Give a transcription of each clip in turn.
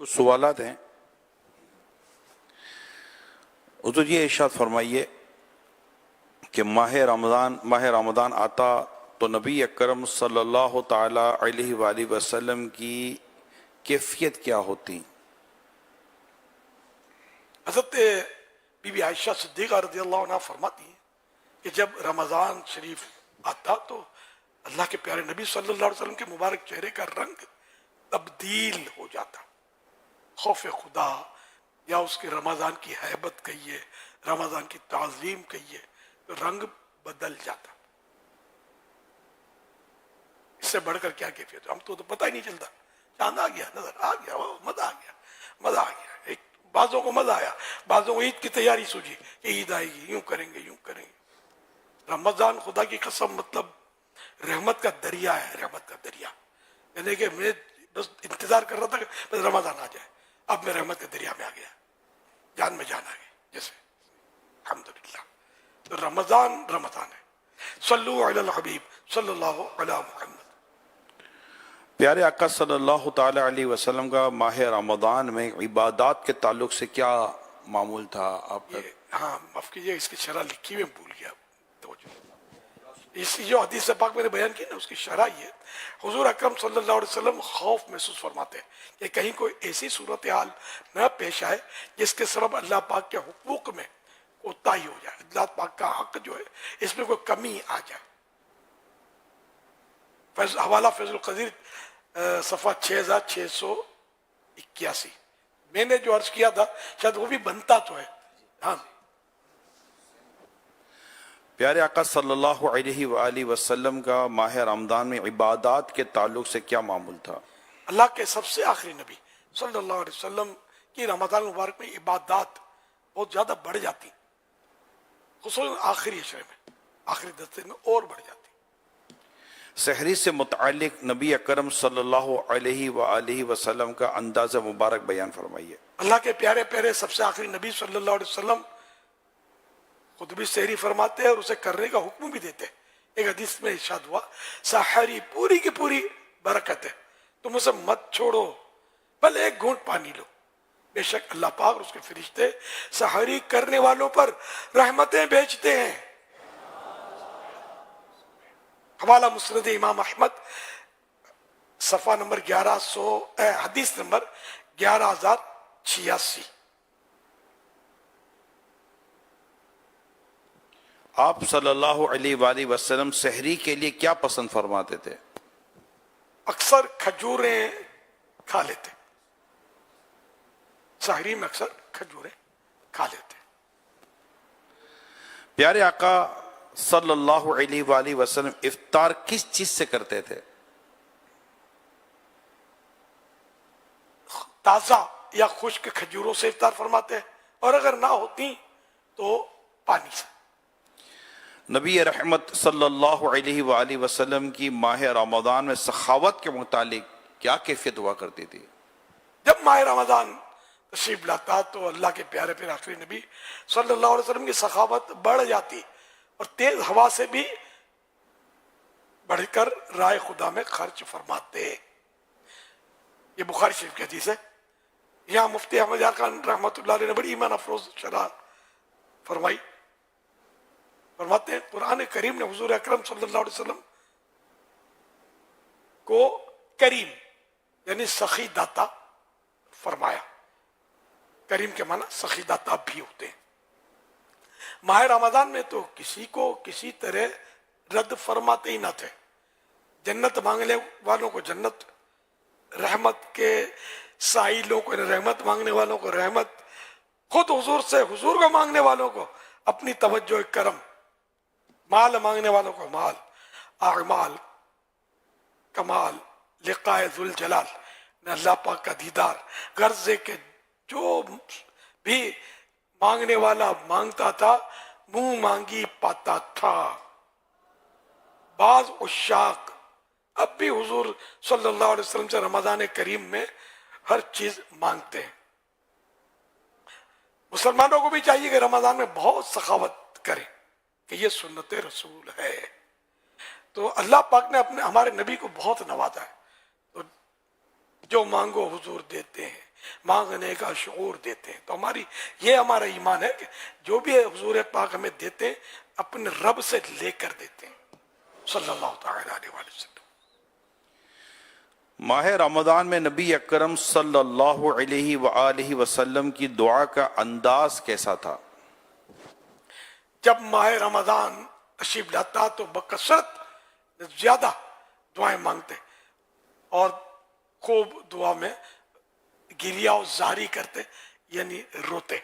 کچھ سوالات ہیں. حضور یہ ارشاد فرمائیے کہ ماہ رمضان آتا تو نبی اکرم صلی اللہ تعالی علیہ وآلہ وسلم کی کیفیت کیا ہوتی؟ حضرت بی بی عائشہ صدیقہ رضی اللہ عنہ فرماتی ہیں کہ جب رمضان شریف آتا تو اللہ کے پیارے نبی صلی اللہ علیہ وسلم کے مبارک چہرے کا رنگ تبدیل ہو جاتا. خوف خدا یا اس کے رمضان کی ہیبت کہیے، رمضان کی تعظیم کہیے، تو رنگ بدل جاتا. اس سے بڑھ کر کیا کیفیت؟ ہم تو پتہ ہی نہیں چلتا. چاند آ گیا، نظر آ گیا، مزہ آ گیا، مزہ آ گیا. ایک بعضوں کو مزہ آیا، بعضوں کو عید کی تیاری سوچی کہ عید آئے گی، یوں کریں گے یوں کریں گے. رمضان خدا کی قسم مطلب رحمت کا دریا ہے، رحمت کا دریا. یعنی کہ میں بس انتظار کر رہا تھا کہ بس رمضان آ جائے. اب میں رحمت کے دریا میں آ گیا، جان میں جان آ گئی جیسے. الحمدللہ. تو رمضان ہے. صلو علی الحبیب صلی اللہ علی محمد. پیارے آقا صلی اللہ تعالی علیہ وسلم کا ماہ رمضان میں عبادات کے تعلق سے کیا معمول تھا آپ کا؟ ہاں معاف کیجیے، اس کی شرح لکھی ہوئی بھول گیا. اس جو حدیث پاک میں نے بیان کی نا، اس کی شرح یہ حضور اکرم صلی اللہ علیہ وسلم خوف محسوس فرماتے ہیں کہ کہیں کوئی ایسی صورتحال نہ پیش آئے جس کے سبب اللہ پاک کے حقوق میں کوتاہی ہو جائے، اللہ پاک کا حق جو ہے اس میں کوئی کمی آ جائے. حوالہ فیض القدیر صفحہ 6681. میں نے جو عرض کیا تھا شاید وہ بھی بنتا تو ہے. ہاں پیارے آقا صلی اللہ علیہ وآلہ وسلم کا ماہ رمضان میں عبادات کے تعلق سے کیا معمول تھا؟ اللہ کے سب سے آخری نبی صلی اللہ علیہ وسلم کی رمضان مبارک میں عبادات بہت زیادہ بڑھ جاتی، خصوصاً آخری عشرے میں، آخری دستے میں اور بڑھ جاتی. سحری سے متعلق نبی اکرم صلی اللہ علیہ وآلہ وسلم کا انداز مبارک بیان فرمائیے. اللہ کے پیارے پیارے سب سے آخری نبی صلی اللہ علیہ وسلم خود بھی سحری فرماتے ہیں اور اسے کرنے کا حکم بھی دیتے ہیں. ایک حدیث میں ارشاد ہوا سحری پوری کی پوری برکت ہے، تم اسے مت چھوڑو، بل ایک گھونٹ پانی لو. بے شک اللہ پاک اور اس کے فرشتے سحری کرنے والوں پر رحمتیں بھیجتے ہیں. حوالہ مسند امام احمد صفحہ نمبر 1100 حدیث نمبر 11086. آپ صلی اللہ علیہ وآلہ وسلم سحری کے لیے کیا پسند فرماتے تھے؟ اکثر کھجوریں کھا لیتے، سحری میں اکثر کھجوریں کھا لیتے. پیارے آقا صلی اللہ علیہ وآلہ وسلم افطار کس چیز سے کرتے تھے؟ تازہ یا خشک کھجوروں سے افطار فرماتے ہیں، اور اگر نہ ہوتی تو پانی سے. نبی رحمت صلی اللہ علیہ وآلہ وسلم کی ماہ رمضان میں سخاوت کے متعلق کیا کیفیت ہوا کرتی تھی؟ جب ماہ رمضان تشریف لاتا تو اللہ کے پیارے پیارے آخری نبی صلی اللہ علیہ وسلم کی سخاوت بڑھ جاتی اور تیز ہوا سے بھی بڑھ کر رائے خدا میں خرچ فرماتے. یہ بخاری شریف کی حدیث ہے. یہاں مفتی احمد یار خان رحمۃ اللہ علیہ نے بڑی ایمان افروز شرح فرمائی. فرماتے ہیں قرآن کریم نے حضور اکرم صلی اللہ علیہ وسلم کو کریم یعنی سخی داتا فرمایا. کریم کے معنی سخی داتا بھی ہوتے ہیں. ماہ رمضان میں تو کسی کو کسی طرح رد فرماتے ہی نہ تھے. جنت مانگنے والوں کو جنت، رحمت کے سائلوں کو رحمت مانگنے والوں کو رحمت، خود حضور سے حضور کو مانگنے والوں کو اپنی توجہ کرم، مال مانگنے والوں کو مال، اعمال کمال، لقاء ذوالجلال نے اللہ پاک کا دیدار، غرض ہے کہ جو بھی مانگنے والا مانگتا تھا منہ مانگی پاتا تھا. بعض عشاق اب بھی حضور صلی اللہ علیہ وسلم سے رمضان کریم میں ہر چیز مانگتے ہیں. مسلمانوں کو بھی چاہیے کہ رمضان میں بہت سخاوت کریں کہ یہ سنت رسول ہے. تو اللہ پاک نے ہمارے نبی کو بہت نوازا ہے. تو جو مانگو حضور دیتے ہیں، مانگنے کا شعور دیتے ہیں. تو یہ ہمارا ایمان ہے کہ جو بھی حضور پاک ہمیں دیتے ہیں اپنے رب سے لے کر دیتے ہیں صلی اللہ تعالی علیہ وآلہ وسلم. ماہ رمضان میں نبی اکرم صلی اللہ علیہ وآلہ وسلم کی دعا کا انداز کیسا تھا؟ جب ماہ رمضان تشریف لاتا تو بکثرت زیادہ دعائیں مانگتے اور خوب دعا میں گریہ و زاری کرتے یعنی روتے.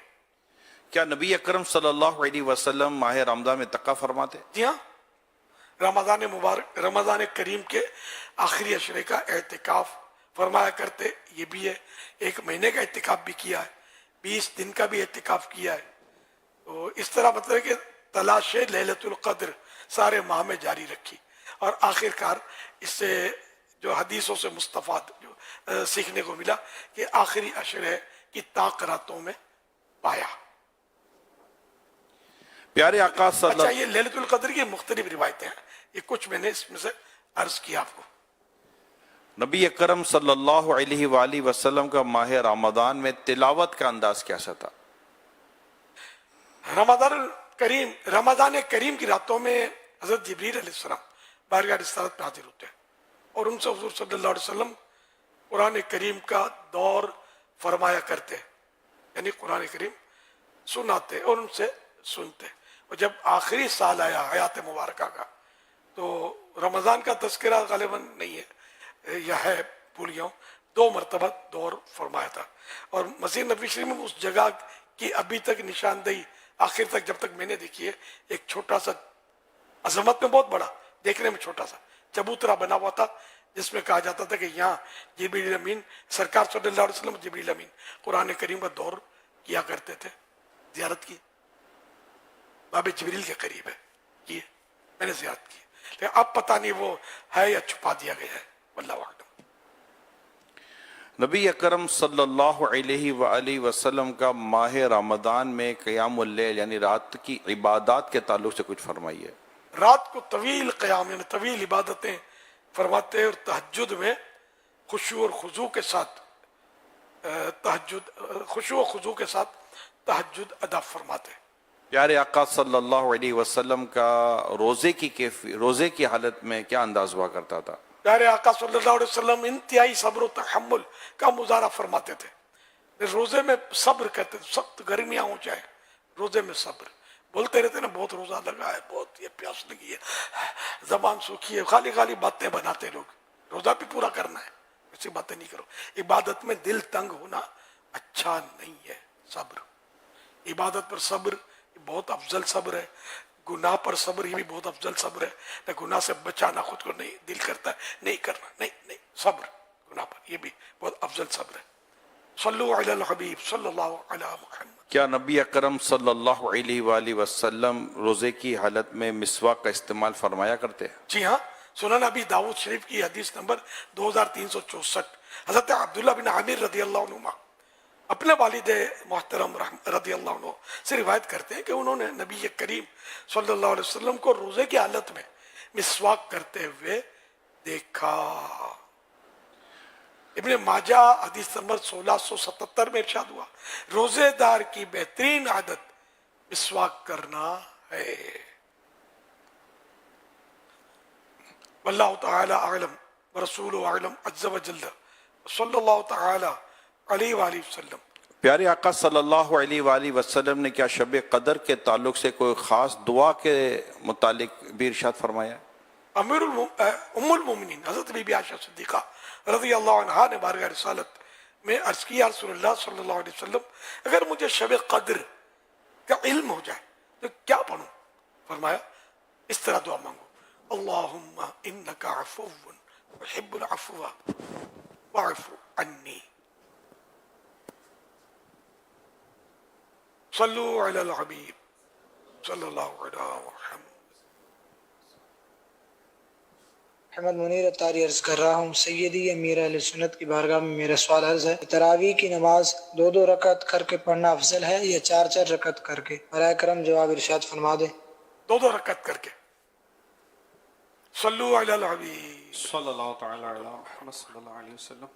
کیا نبی اکرم صلی اللہ علیہ وسلم ماہ رمضان میں تقوی فرماتے؟ جی ہاں، رمضان مبارک رمضان کریم کے آخری عشرے کا اعتکاف فرمایا کرتے. یہ بھی ہے، 1 مہینے کا اعتکاف بھی کیا ہے، 20 دن کا بھی اعتکاف کیا ہے. تو اس طرح مطلب ہے کہ تلاش لیلۃ القدر سارے ماہ میں جاری رکھی اور آخر کار اس سے جو حدیثوں سے مستفاد جو سیکھنے کو ملا کہ آخری عشرے کی طاق راتوں میں پایا. پیارے آقا صلی اچھا، اللہ یہ لیلۃ القدر کی مختلف روایتیں ہیں، یہ کچھ میں نے اس میں سے عرض کیا آپ کو. نبی اکرم صلی اللہ علیہ وآلہ وسلم کا ماہ رمضان میں تلاوت کا انداز کیسا تھا؟ رمضان کریم کی راتوں میں حضرت جبریل علیہ السلام بارگاہ رسالت میں حاضر ہوتے ہیں اور ان سے حضور صلی اللہ علیہ وسلم قرآن کریم کا دور فرمایا کرتے ہیں، یعنی قرآن کریم سناتے اور ان سے سنتے. اور جب آخری سال آیا حیات مبارکہ کا تو رمضان کا تذکرہ غالباً نہیں ہے یا ہے بھول گیا ہوں، 2 مرتبہ دور فرمایا تھا. اور مسجد نبوی شریف میں اس جگہ کی ابھی تک نشاندہی آخر تک جب تک میں نے دیکھی ہے، ایک چھوٹا سا عظمت میں بہت بڑا دیکھنے میں چھوٹا سا چبوترا بنا ہوا تھا جس میں کہا جاتا تھا کہ یہاں جبریل امین سرکار صلی اللہ علیہ وسلم جبریل امین قرآن کریم کا دور کیا کرتے تھے. زیارت کی، باب جبریل کے قریب ہے، یہ میں نے زیارت کی، لیکن اب پتہ نہیں وہ ہے یا چھپا دیا گیا ہے، واللہ اعلم. نبی اکرم صلی اللہ علیہ وآلہ وسلم کا ماہ رمضان میں قیام اللیل یعنی رات کی عبادات کے تعلق سے کچھ فرمائیے. رات کو طویل قیام یعنی طویل عبادتیں فرماتے ہیں اور تہجد میں خشوع اور خضوع کے ساتھ تہجد ادا فرماتے ہیں. پیارے آقا صلی اللہ علیہ وسلم کا روزے کی حالت میں کیا انداز ہوا کرتا تھا؟ پیارے آقا صلی اللہ علیہ وسلم انتہائی صبر و تحمل کا مظاہرہ فرماتے تھے. روزے میں صبر کرتے تھے، سخت گرمیاں ہو جائے روزے میں صبر. بولتے رہتے نا بہت روزہ لگا ہے، بہت یہ پیاس لگی ہے، زبان سوکھی ہے، خالی باتیں بناتے لوگ. روزہ بھی پورا کرنا ہے، ایسی باتیں نہیں کرو. عبادت میں دل تنگ ہونا اچھا نہیں ہے. صبر، عبادت پر صبر بہت افضل صبر ہے. گناہ پر صبر یہ بھی بہت افضل صبر ہے. نہ گناہ سے بچانا خود کو نہیں دل کرتا ہے نہیں کرنا، نہیں صبر گناہ پر یہ بھی بہت افضل صبر ہے. صلو علی الحبیب صلی اللہ علی محمد. کیا نبی اکرم صلی اللہ علیہ وآلہ وسلم روزے کی حالت میں مسواک کا استعمال فرمایا کرتے ہیں؟ جی ہاں، سنن ابی داؤد شریف کی حدیث نمبر 2364 حضرت عبداللہ بن عامر رضی اللہ عنہ اپنے والد محترم رضی اللہ عنہ سے روایت کرتے ہیں کہ انہوں نے نبی کریم صلی اللہ علیہ وسلم کو روزے کی حالت میں مسواک کرتے ہوئے دیکھا. ابن ماجہ حدیث نمبر 1677 میں ارشاد ہوا روزے دار کی بہترین عادت مسواک کرنا ہے. واللہ تعالی اعلم ورسولہ اعلم عز وجل صلی اللہ تعالی علیہ وآلہ وسلم. پیارے آقا صلی اللہ علیہ وآلہ وسلم نے کیا شب قدر کے تعلق سے کوئی خاص دعا کے متعلق بھی ارشاد فرمایا؟ ام المومنین حضرت بی بی عائشہ صدیقہ رضی اللہ عنہا نے بارگاہ رسالت میں عرض کیا رسول اللہ صلی اللہ علیہ وسلم اگر مجھے شب قدر کا علم ہو جائے تو کیا پڑھوں؟ فرمایا اس طرح دعا مانگو اللہم انکا عفو تحب العفو واعف عنی. صلو علی الحبیب صلی اللہ علیہ وسلم. احمد منیر اتاری عرض کر رہا ہوں سیدی امیر اہل سنت کی بارگاہ میں میرا سوال عرض ہے تراویح کی نماز 2 رکعت کر کے پڑھنا افضل ہے یا 4 رکعت کر کے؟ برائے کرم جواب ارشاد فرما دے. 2 رکعت کر کے. صلو علی الحبیب صلی اللہ تعالی علی محمد صلی اللہ علیہ وسلم.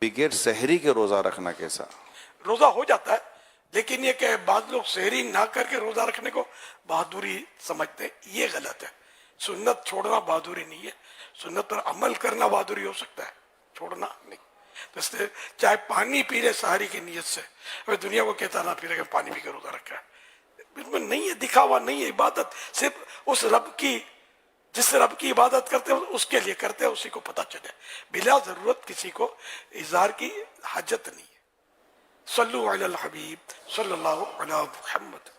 بغیر سحری کے روزہ رکھنا کیسا؟ روزہ ہو جاتا ہے، لیکن یہ کہ بعض لوگ سحری نہ کر کے روزہ رکھنے کو بہادری سمجھتے ہیں، یہ غلط ہے۔ سنت چھوڑنا بہادری نہیں ہے، سنت پر عمل کرنا بہادری ہو سکتا ہے، چھوڑنا نہیں۔ تو اس لیے چاہے پانی پی لے سحری کی نیت سے، اب دنیا کو کہتا نہ پی لے کہ پانی پی کے روزہ رکھا ہے، اس میں نہیں ہے دکھاوا، نہیں ہے، عبادت صرف اس رب کی، جس رب کی عبادت کرتے ہیں اس کے لیے کرتے ہیں، اسی کو پتہ چلے، بلا ضرورت کسی کو اظہار کی حاجت نہیں ہے۔ صلو علی الحبیب صلی اللہ علی محمد۔